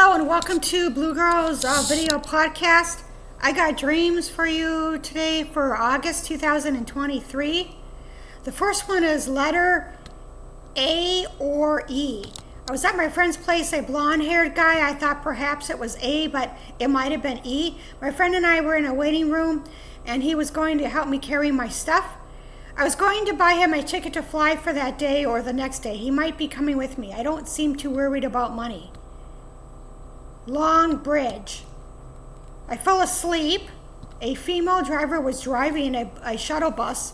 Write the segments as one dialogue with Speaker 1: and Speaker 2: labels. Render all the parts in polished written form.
Speaker 1: Hello and welcome to Blue Girls Video Podcast. I got dreams for you today for August 2023. The first one is letter A or E. I was at my friend's place, a blonde-haired guy. I thought perhaps it was A, but it might have been E. My friend and I were in a waiting room, and he was going to help me carry my stuff. I was going to buy him a ticket to fly for that day or the next day. He might be coming with me. I don't seem too worried about money. Long bridge. I fell asleep. A female driver was driving a shuttle bus.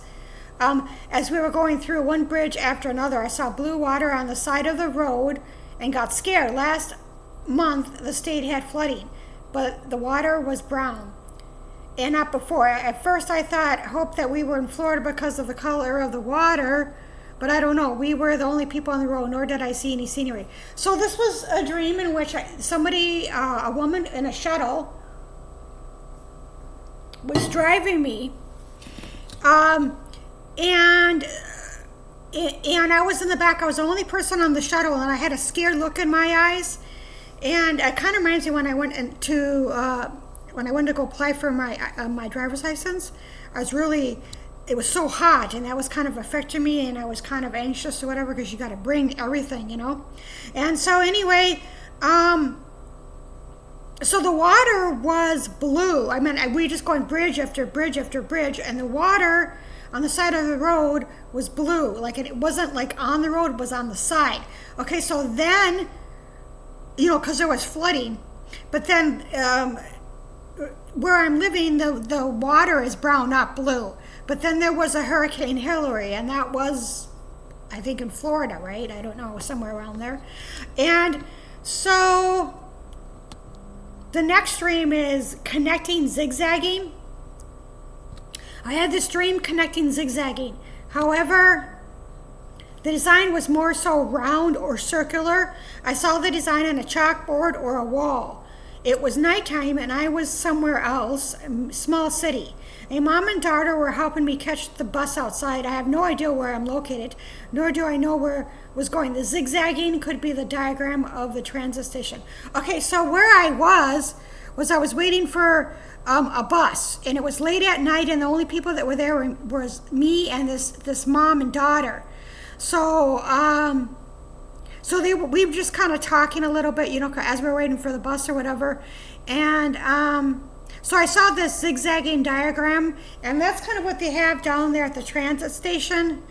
Speaker 1: As we were going through one bridge after another, I saw blue water on the side of the road and got scared. Last month, the state had flooding, but the water was brown. And not before. At first, I hoped that we were in Florida because of the color of the water, but I don't know. We were the only people on the road, nor did I see any scenery. So this was a dream in which a woman in a shuttle, was driving me, and I was in the back. I was the only person on the shuttle, and I had a scared look in my eyes. And it kind of reminds me when I went to go apply for my driver's license. It was so hot, and that was kind of affecting me, and I was kind of anxious or whatever, because you got to bring everything, you know. And so anyway, so the water was blue. I mean, we just going bridge after bridge after bridge, and the water on the side of the road was blue. Like, it wasn't like on the road, it was on the side. Okay, so then, you know, because there was flooding, but then where I'm living, the water is brown, not blue. But then there was a Hurricane Hillary, and that was, I think, in Florida, right? I don't know, somewhere around there. And so the next dream is connecting zigzagging. I had this dream connecting zigzagging. However, the design was more so round or circular. I saw the design on a chalkboard or a wall. It was nighttime, and I was somewhere else, a small city. A mom and daughter were helping me catch the bus outside. I have no idea where I'm located, nor do I know where it was going. The zigzagging could be the diagram of the transit station. Okay, so where I was I was waiting for a bus, and it was late at night, and the only people that were there was me and this mom and daughter. So we were just kind of talking a little bit, you know, as we were waiting for the bus or whatever. And so I saw this zigzagging diagram, and that's kind of what they have down there at the transit station.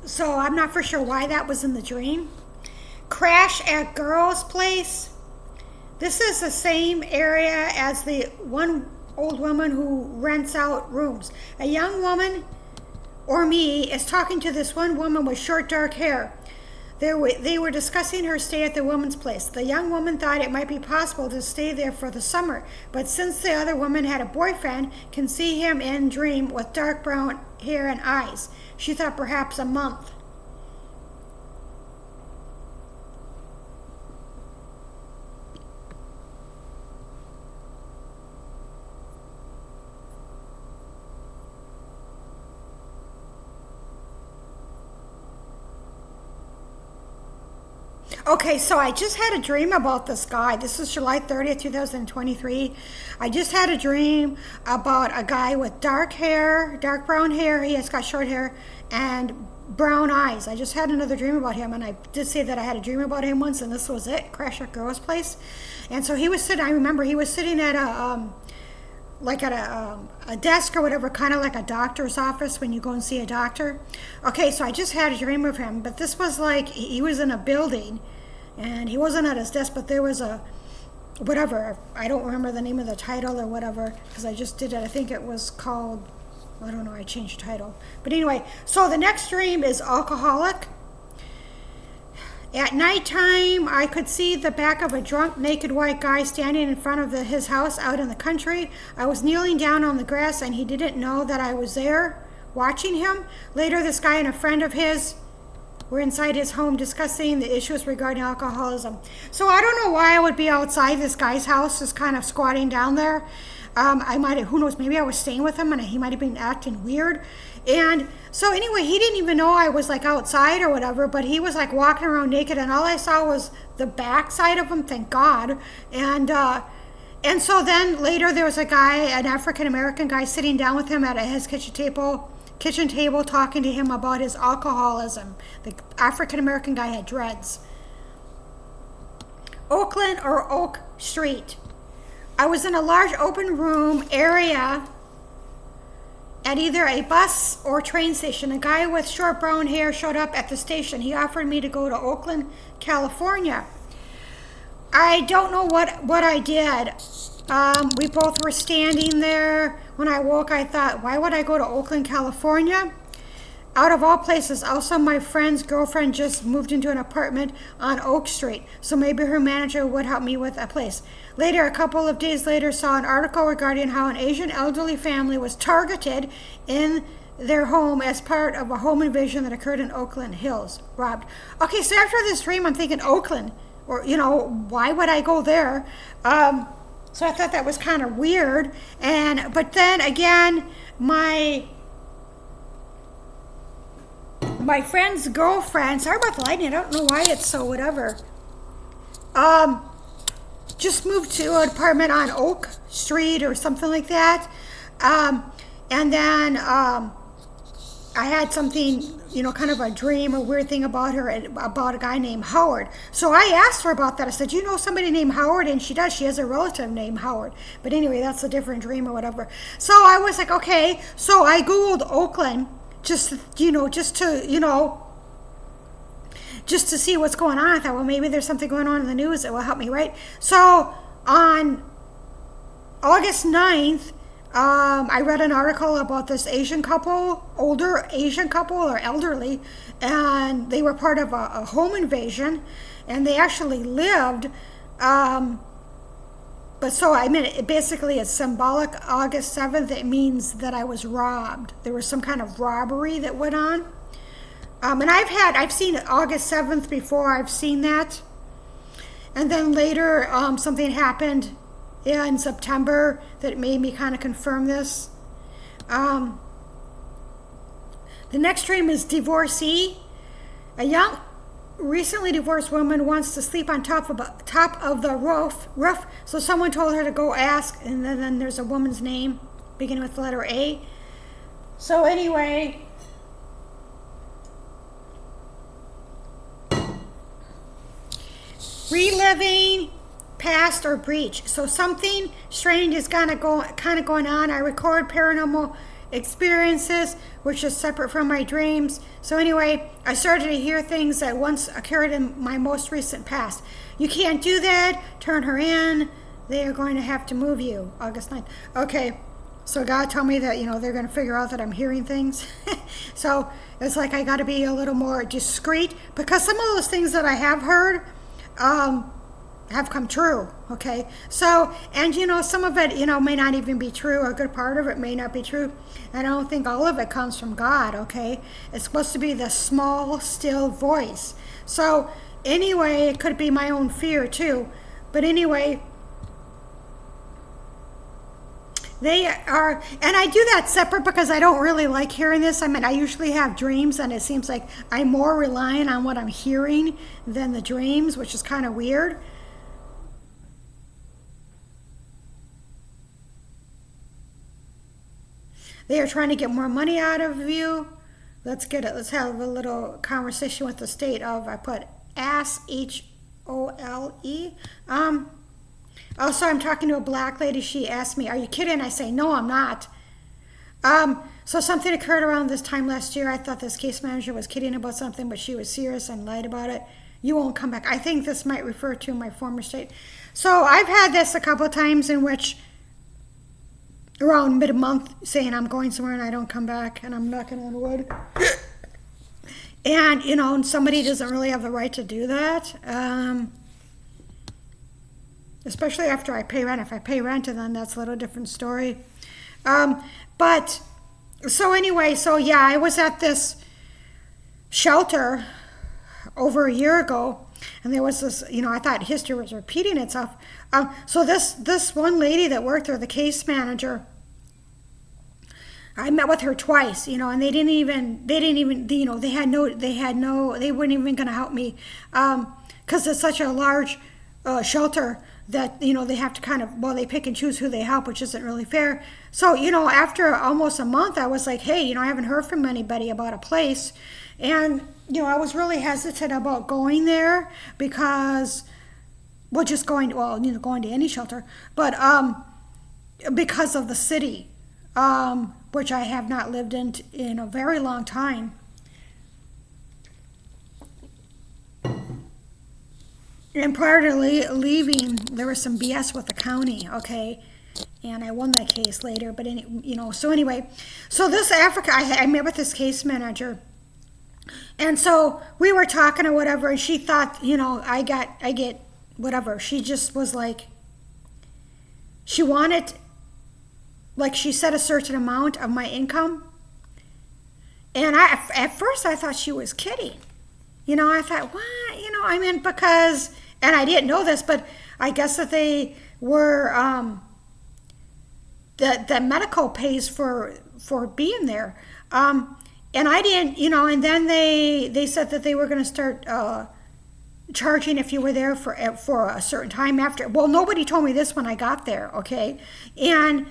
Speaker 1: So I'm not for sure why that was in the dream. Crash at girl's place. This is the same area as the one old woman who rents out rooms. A young woman, or me, is talking to this one woman with short dark hair. They were discussing her stay at the woman's place. The young woman thought it might be possible to stay there for the summer, but since the other woman had a boyfriend, can see him in dream with dark brown hair and eyes, she thought perhaps a month. Okay, so I just had a dream about this guy. This is July 30th, 2023. I just had a dream about a guy with dark hair, dark brown hair. He has got short hair and brown eyes. I just had another dream about him, and I did say that I had a dream about him once, and this was it, Crash at Girl's Place. And so he was sitting, I remember he was sitting at a desk or whatever, kind of like a doctor's office when you go and see a doctor. Okay, so I just had a dream of him, but this was like, he was in a building, and he wasn't at his desk, but there was whatever, I don't remember the name of the title or whatever, because I just did it. I think it was called, I don't know, I changed the title. But anyway, so the next dream is alcoholic. At nighttime, I could see the back of a drunk, naked white guy standing in front of his house out in the country. I was kneeling down on the grass, and he didn't know that I was there watching him. Later, this guy and a friend of his were inside his home discussing the issues regarding alcoholism. So I don't know why I would be outside this guy's house, just kind of squatting down there. I might have, who knows, maybe I was staying with him and he might have been acting weird. And so anyway, he didn't even know I was like outside or whatever, but he was like walking around naked, and all I saw was the backside of him, thank God. And so then later there was a guy, an African American guy, sitting down with him at his kitchen table, talking to him about his alcoholism. The African American guy had dreads. Oakland or Oak Street. I was in a large open room area at either a bus or train station. A guy with short brown hair showed up at the station. He offered me to go to Oakland, California. I don't know what I did. We both were standing there. When I woke, I thought, why would I go to Oakland, California? Out of all places. Also, my friend's girlfriend just moved into an apartment on Oak Street, so maybe her manager would help me with a place. Later, a couple of days later, saw an article regarding how an Asian elderly family was targeted in their home as part of a home invasion that occurred in Oakland Hills. Robbed. Okay, so after this dream, I'm thinking Oakland, or, why would I go there? So I thought that was kind of weird. But then again, my friend's girlfriend, sorry about the lighting, I don't know why it's so whatever, just moved to an apartment on Oak Street or something like that. And then I had something, kind of a dream or weird thing about her, about a guy named Howard. So I asked her about that. I said, you know somebody named Howard? And she does. She has a relative named Howard. But anyway, that's a different dream or whatever. So I was like, okay. So I Googled Oakland just to see what's going on. I thought, well, maybe there's something going on in the news that will help me, right? So on August 9th, I read an article about this Asian couple, older Asian couple or elderly, and they were part of a home invasion, and they actually lived, but so I mean, basically it's symbolic. August 7th, it means that I was robbed. There was some kind of robbery that went on. And I've seen August 7th before. I've seen that. And then later, something happened in September that made me kind of confirm this. The next dream is Divorcee. A young, recently divorced woman wants to sleep on top of the roof. So someone told her to go ask, and then there's a woman's name beginning with the letter A. So anyway, reliving past or breach. So something strange is kind of going on. I record paranormal experiences, which is separate from my dreams. So anyway, I started to hear things that once occurred in my most recent past. You can't do that. Turn her in. They are going to have to move you. August 9th. Okay. So God told me that, they're going to figure out that I'm hearing things. So it's like I got to be a little more discreet, because some of those things that I have heard have come true. Okay. So, and some of it, may not even be true. A good part of it may not be true. And I don't think all of it comes from God. Okay. It's supposed to be the small, still voice. So anyway, it could be my own fear too. But anyway, they are, and I do that separate because I don't really like hearing this. I mean, I usually have dreams, and it seems like I'm more relying on what I'm hearing than the dreams, which is kind of weird. They are trying to get more money out of you. Let's get it. Let's have a little conversation with the state of, I put ass, H-O-L-E. Also, I'm talking to a black lady. She asked me, are you kidding? I say, no, I'm not. So something occurred around this time last year. I thought this case manager was kidding about something, but she was serious and lied about it. You won't come back. I think this might refer to my former state. So I've had this a couple of times in which around mid-month saying I'm going somewhere and I don't come back, and I'm knocking on wood. And, somebody doesn't really have the right to do that. Especially after I pay rent. If I pay rent, then that's a little different story. But, so anyway, I was at this shelter over a year ago, and there was this, I thought history was repeating itself. So this one lady that worked there, the case manager, I met with her twice, and they didn't even, they weren't even going to help me, because it's such a large shelter that, they have to kind of, they pick and choose who they help, which isn't really fair. So, after almost a month, I was like, hey, I haven't heard from anybody about a place. And, I was really hesitant about going there because, going to any shelter, but because of the city, which I have not lived in a very long time. And prior to leaving, there was some BS with the county, okay? And I won that case later, but so anyway. So this Africa, I met with this case manager. And so we were talking or whatever, and she thought, I get whatever. She just was like, she wanted, like she said, a certain amount of my income. And at first I thought she was kidding. I thought, what? Because, and I didn't know this, but I guess that they were, that medical pays for being there. And I didn't, and then they said that they were going to start charging if you were there for a certain time after. Well, nobody told me this when I got there, okay? And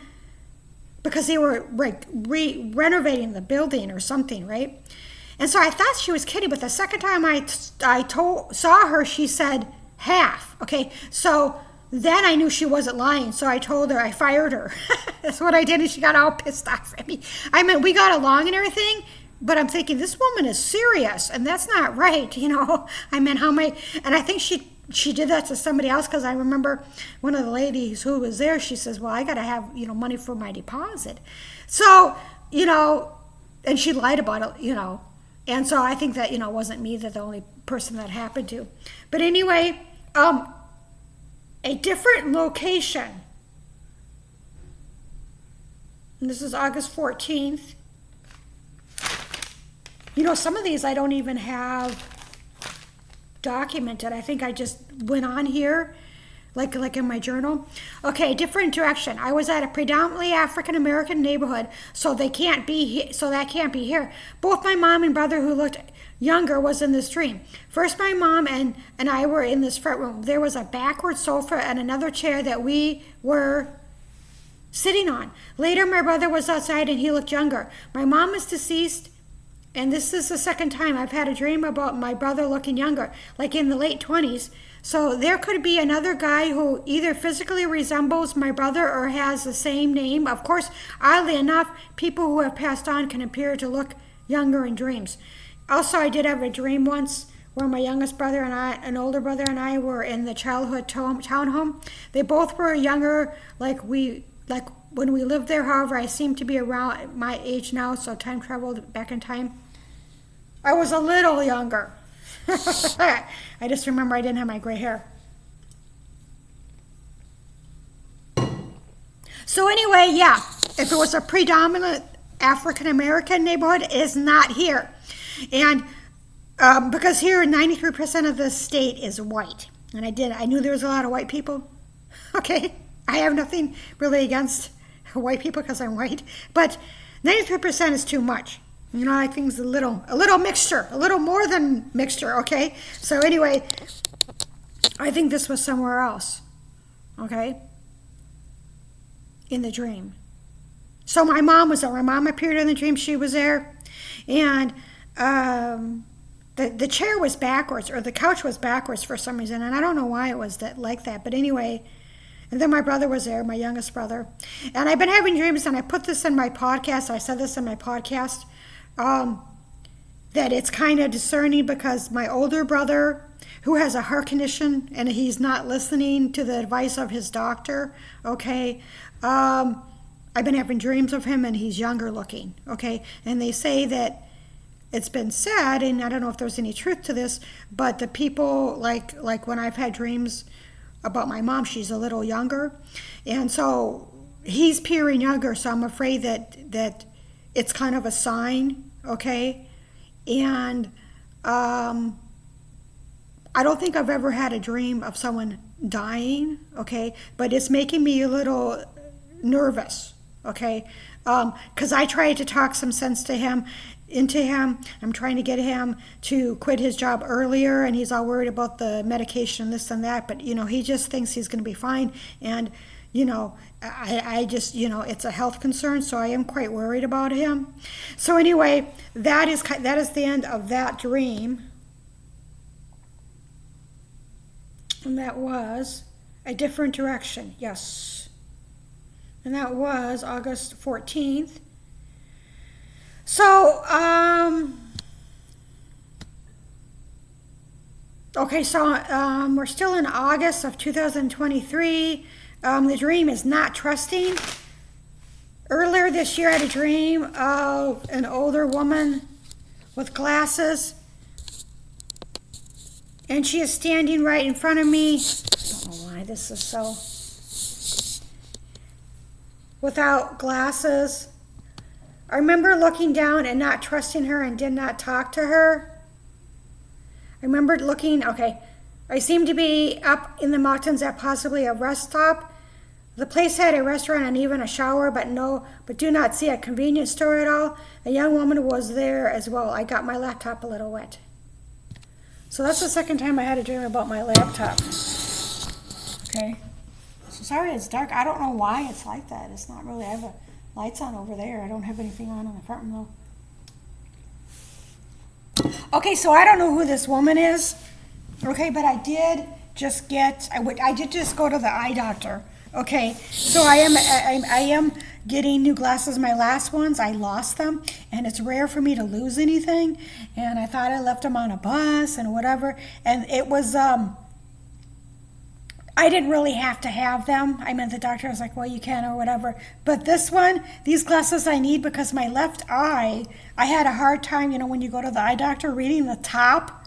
Speaker 1: because they were like renovating the building or something, right? And so I thought she was kidding, but the second time I saw her, she said half, okay? So then I knew she wasn't lying, so I told her, I fired her. That's what I did, and she got all pissed off at me. I mean, we got along and everything, but I'm thinking, this woman is serious, and that's not right, I mean, and I think she did that to somebody else, because I remember one of the ladies who was there, she says, well, I got to have, money for my deposit. So, and she lied about it, and so I think that, wasn't me the only person that happened to. But anyway, a different location. And this is August 14th. Some of these I don't even have documented. I think I just went on here, like in my journal. Okay, different direction. I was at a predominantly African American neighborhood, so that can't be here. Both my mom and brother, who looked younger, was in this dream. First, my mom and I were in this front room. There was a backward sofa and another chair that we were sitting on. Later, my brother was outside and he looked younger. My mom is deceased. And this is the second time I've had a dream about my brother looking younger, like in the late 20s. So there could be another guy who either physically resembles my brother or has the same name. Of course, oddly enough, people who have passed on can appear to look younger in dreams. Also, I did have a dream once where my youngest brother and I, an older brother and I, were in the childhood townhome. They both were younger, like when we lived there. However, I seem to be around my age now, so time traveled back in time. I was a little younger. I just remember I didn't have my gray hair. So anyway, yeah, if it was a predominant African American neighborhood, it is not here. And because here 93% of the state is white. And I knew there was a lot of white people. Okay, I have nothing really against white people because I'm white, but 93% is too much. I think it's a little mixture, a little more than mixture, okay? So anyway, I think this was somewhere else, okay? In the dream. So my mom was there. My mom appeared in the dream. She was there. And the chair was backwards, or the couch was backwards for some reason, and I don't know why it was like that, but anyway. And then my brother was there, my youngest brother. And I've been having dreams, and I put this in my podcast. I said this in my podcast, that it's kind of discerning because my older brother, who has a heart condition, and he's not listening to the advice of his doctor, okay, I've been having dreams of him, and he's younger looking, okay? And they say that it's been said, and I don't know if there's any truth to this, but the people, like when I've had dreams about my mom, she's a little younger, and so he's appearing younger, so I'm afraid that it's kind of a sign, okay? And I don't think I've ever had a dream of someone dying, okay? But it's making me a little nervous, okay? because I tried to talk some sense into him. I'm trying to get him to quit his job earlier, and he's all worried about the medication, this and that, but he just thinks he's going to be fine. And I just, it's a health concern, so I am quite worried about him. So anyway, that is the end of that dream. And that was a different direction, yes. And that was August 14th. So, okay, so we're still in August of 2023. The dream is not trusting. Earlier this year, I had a dream of an older woman with glasses, and she is standing right in front of me. I don't know why this is so. Without glasses. I remember looking down and not trusting her and did not talk to her. I remember looking, okay, I seemed to be up in the mountains at possibly a rest stop. The place had a restaurant and even a shower, but do not see a convenience store at all. A young woman was there as well. I got my laptop a little wet. So that's the second time I had a dream about my laptop. Okay. So sorry it's dark. I don't know why it's like that. It's not really, I have lights on over there. I don't have anything on in the front room though. Okay, so I don't know who this woman is. Okay, but I did just I did just go to the eye doctor. Okay, so I am getting new glasses. My last ones, I lost them, and it's rare for me to lose anything. And I thought I left them on a bus and whatever. And it was, I didn't really have to have them. I meant the doctor was like, well, you can or whatever. But these glasses I need because my left eye, I had a hard time, when you go to the eye doctor, reading the top.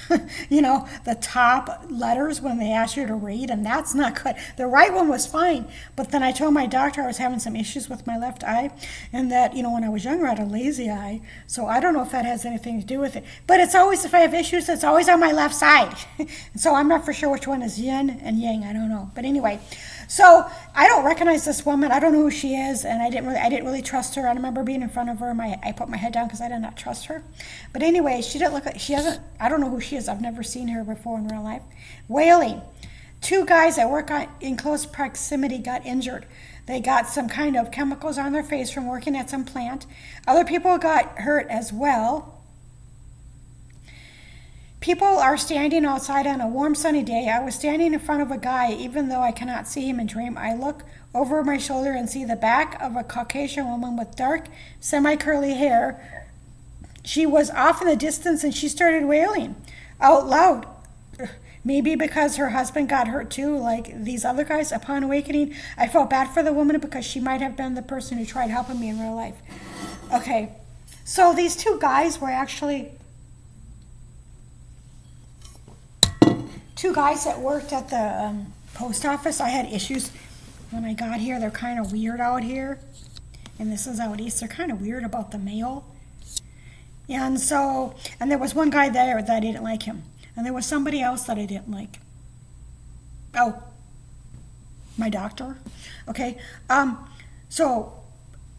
Speaker 1: The top letters when they ask you to read, and that's not good. The right one was fine, but then I told my doctor I was having some issues with my left eye, and that, when I was younger, I had a lazy eye, so I don't know if that has anything to do with it. But it's always, if I have issues, it's always on my left side. So I'm not for sure which one is yin and yang, I don't know. But anyway, so I don't recognize this woman. I don't know who she is, and I didn't really trust her. I remember being in front of her, I put my head down because I did not trust her. But anyway, she hasn't, I don't know who she is. I've never seen her before in real life. Wailing. 2 guys that work in close proximity got injured. They got some kind of chemicals on their face from working at some plant. Other people got hurt as well. People are standing outside on a warm sunny day. I was standing in front of a guy, even though I cannot see him in dream. I look over my shoulder and see the back of a Caucasian woman with dark, semi-curly hair. She was off in the distance and she started wailing out loud. Maybe because her husband got hurt too, like these other guys. Upon awakening, I felt bad for the woman because she might have been the person who tried helping me in real life. Okay, so these 2 guys were actually 2 guys that worked at the post office. I had issues when I got here. They're kind of weird out here. And this is out east. They're kind of weird about the mail. And there was one guy there that I didn't like him. And there was somebody else that I didn't like. Oh, my doctor. Okay. So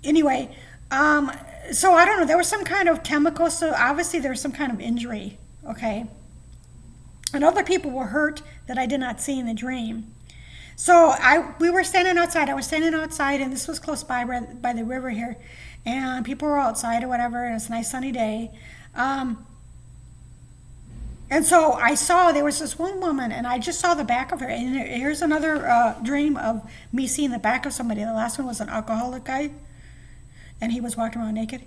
Speaker 1: anyway, so I don't know. There was some kind of chemical. So obviously there was some kind of injury. Okay. And other people were hurt that I did not see in the dream. So we were standing outside. I was standing outside, and this was close by the river here. And people were outside or whatever, and it's a nice sunny day. And so I saw there was this one woman, and I just saw the back of her. And here's another dream of me seeing the back of somebody. The last one was an alcoholic guy, and he was walking around naked.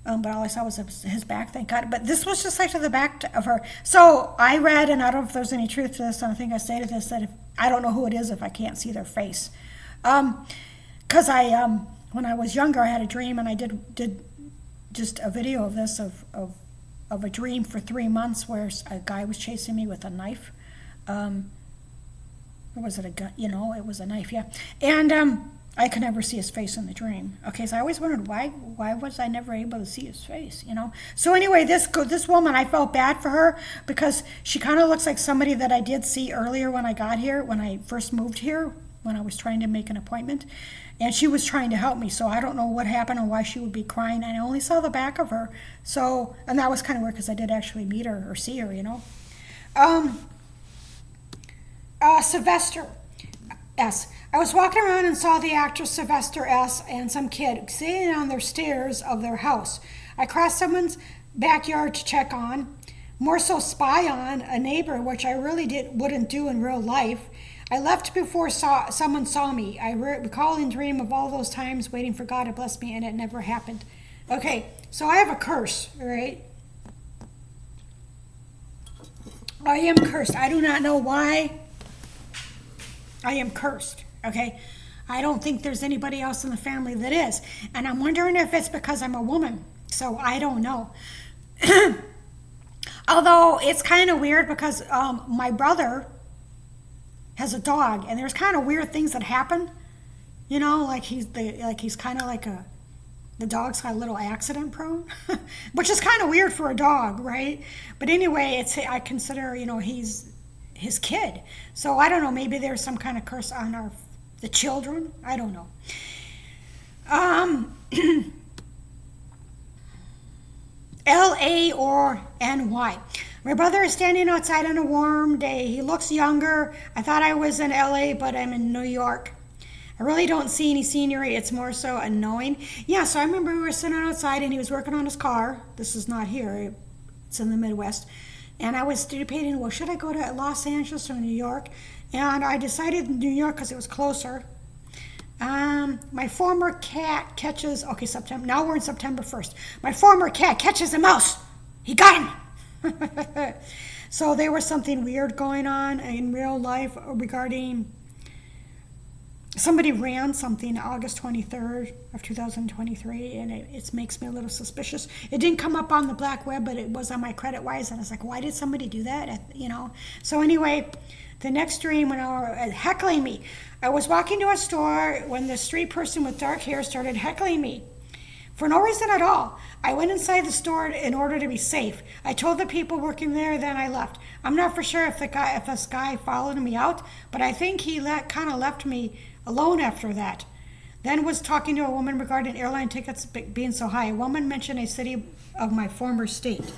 Speaker 1: But all I saw was his back, thank God. But this was just like to the back of her. So I read, and I don't know if there's any truth to this, and I think I stated this, that I don't know who it is if I can't see their face. Because when I was younger, I had a dream, and I did just a video of this, of a dream for 3 months where a guy was chasing me with a knife. Or was it a gun? It was a knife, yeah. And I could never see his face in the dream. Okay, so I always wondered why was I never able to see his face, So anyway, this woman, I felt bad for her because she kind of looks like somebody that I did see earlier when I got here, when I first moved here, when I was trying to make an appointment. And she was trying to help me, so I don't know what happened or why she would be crying. And I only saw the back of her. So, and that was kind of weird because I did actually meet her or see her, Sylvester S. I was walking around and saw the actor Sylvester S. and some kid sitting on their stairs of their house. I crossed someone's backyard to check on, more so spy on, a neighbor, which I really wouldn't do in real life. I left before someone saw me. I recall and dream of all those times waiting for God to bless me, and it never happened. Okay, so I have a curse, all right? I am cursed. I do not know why I am cursed, okay? I don't think there's anybody else in the family that is. And I'm wondering if it's because I'm a woman. So I don't know. Although it's kind of weird because my brother has a dog, and there's kind of weird things that happen, like he's kind of like the dog's kind of a little accident prone, which is kind of weird for a dog, right? But anyway, I consider he's his kid, so I don't know. Maybe there's some kind of curse on the children. I don't know. L.A. or N.Y. My brother is standing outside on a warm day. He looks younger. I thought I was in L.A., but I'm in New York. I really don't see any scenery. It's more so annoying. Yeah, so I remember we were sitting outside, and he was working on his car. This is not here. It's in the Midwest. And I was debating, well, should I go to Los Angeles or New York? And I decided New York because it was closer. My former cat catches, September. Now we're in September 1st. My former cat catches a mouse. He got him. So there was something weird going on in real life regarding somebody ran something August 23rd of 2023, and it makes me a little suspicious. It didn't come up on the black web, but it was on my credit-wise, and I was like, why did somebody do that? So anyway, the next dream when heckling me. I was walking to a store when the street person with dark hair started heckling me. For no reason at all. I went inside the store in order to be safe. I told the people working there, then I left. I'm not for sure if this guy followed me out, but I think he kind of left me alone after that. Then was talking to a woman regarding airline tickets being so high. A woman mentioned a city of my former state.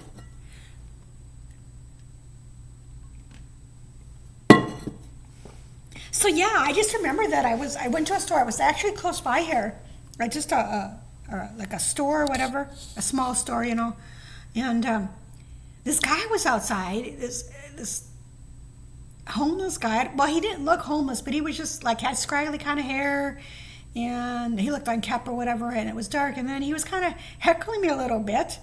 Speaker 1: So yeah, I just remember that I went to a store. I was actually close by here, right? Just like a store or whatever, a small store, And this guy was outside. This homeless guy. Well, he didn't look homeless, but he was just like had scraggly kind of hair, and he looked unkempt or whatever. And it was dark, and then he was kind of heckling me a little bit.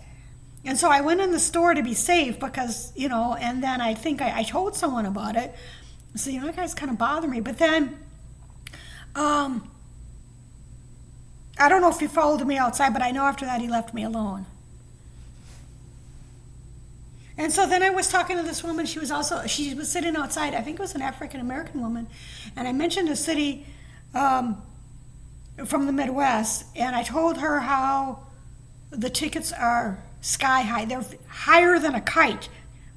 Speaker 1: And so I went in the store to be safe because And then I think I told someone about it. So, that guy's kind of bothering me. But then, I don't know if he followed me outside, but I know after that he left me alone. And so then I was talking to this woman. She was sitting outside. I think it was an African-American woman. And I mentioned a city from the Midwest. And I told her how the tickets are sky high. They're higher than a kite.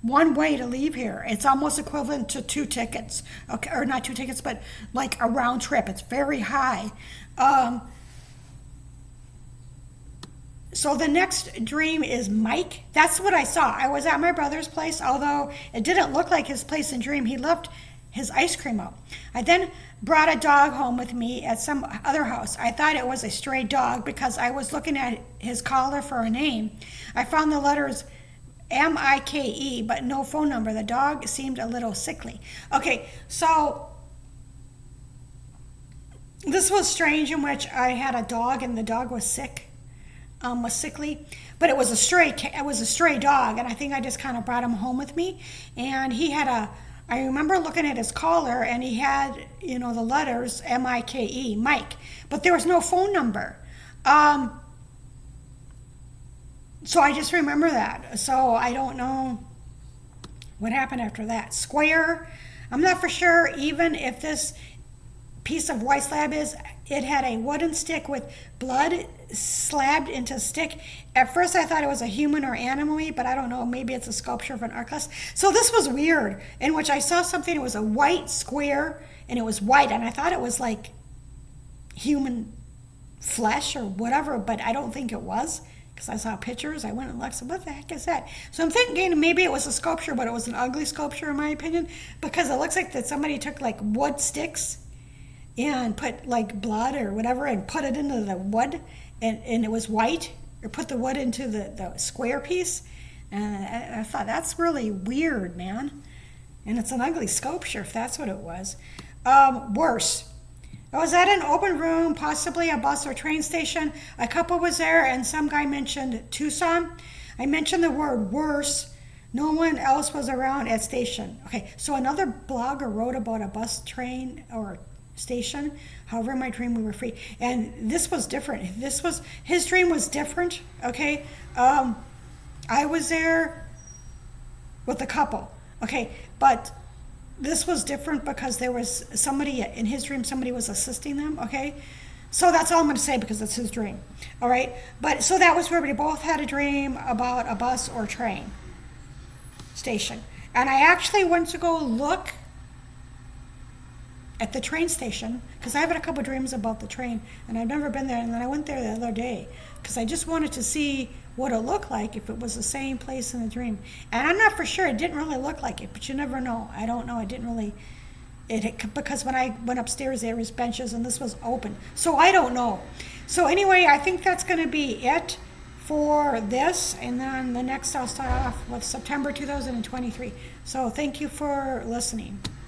Speaker 1: One way to leave here. It's almost equivalent to 2 tickets. Okay, or not 2 tickets, but like a round trip. It's very high. So the next dream is Mike. That's what I saw. I was at my brother's place, although it didn't look like his place in dream. He left his ice cream out. I then brought a dog home with me at some other house. I thought it was a stray dog because I was looking at his collar for a name. I found the letters M-I-K-E, but no phone number. The dog seemed a little sickly. Okay, so this was strange in which I had a dog and the dog was sick, was sickly, but it was a stray dog, and I think I just kind of brought him home with me. And I remember looking at his collar, and he had, the letters M-I-K-E, Mike, but there was no phone number. So I just remember that. So I don't know what happened after that. Square. I'm not for sure even if this piece of white slab is, it had a wooden stick with blood slabbed into a stick. At first I thought it was a human or animal, but I don't know, maybe it's a sculpture of an artist. So this was weird, in which I saw something, it was a white square, and it was white, and I thought it was like human flesh or whatever, but I don't think it was, because I saw pictures. I went and looked, so what the heck is that? So I'm thinking maybe it was a sculpture, but it was an ugly sculpture in my opinion, because it looks like that somebody took like wood sticks and put like blood or whatever and put it into the wood, and it was white, or put the wood into the square piece, and I thought, that's really weird, man. And it's an ugly sculpture if that's what it was. Worse, I was at an open room, possibly a bus or train station. A couple was there, and some guy mentioned Tucson. I mentioned the word worse. No one else was around at station. Okay, so another blogger wrote about a bus, train, or station. However, in my dream we were free, and this was different. His dream was different. Okay, I was there with a couple. Okay, but this was different because there was somebody in his dream. Somebody was assisting them. Okay, so that's all I'm going to say because it's his dream. All right, but so that was where we both had a dream about a bus or train station, and I actually went to go look at the train station, because I have had a couple dreams about the train, and I've never been there, and then I went there the other day, because I just wanted to see what it looked like, if it was the same place in the dream. And I'm not for sure, it didn't really look like it, but you never know. I don't know, it didn't really, because when I went upstairs, there was benches, and this was open, so I don't know. So anyway, I think that's going to be it for this, and then the next I'll start off with September 2023. So thank you for listening.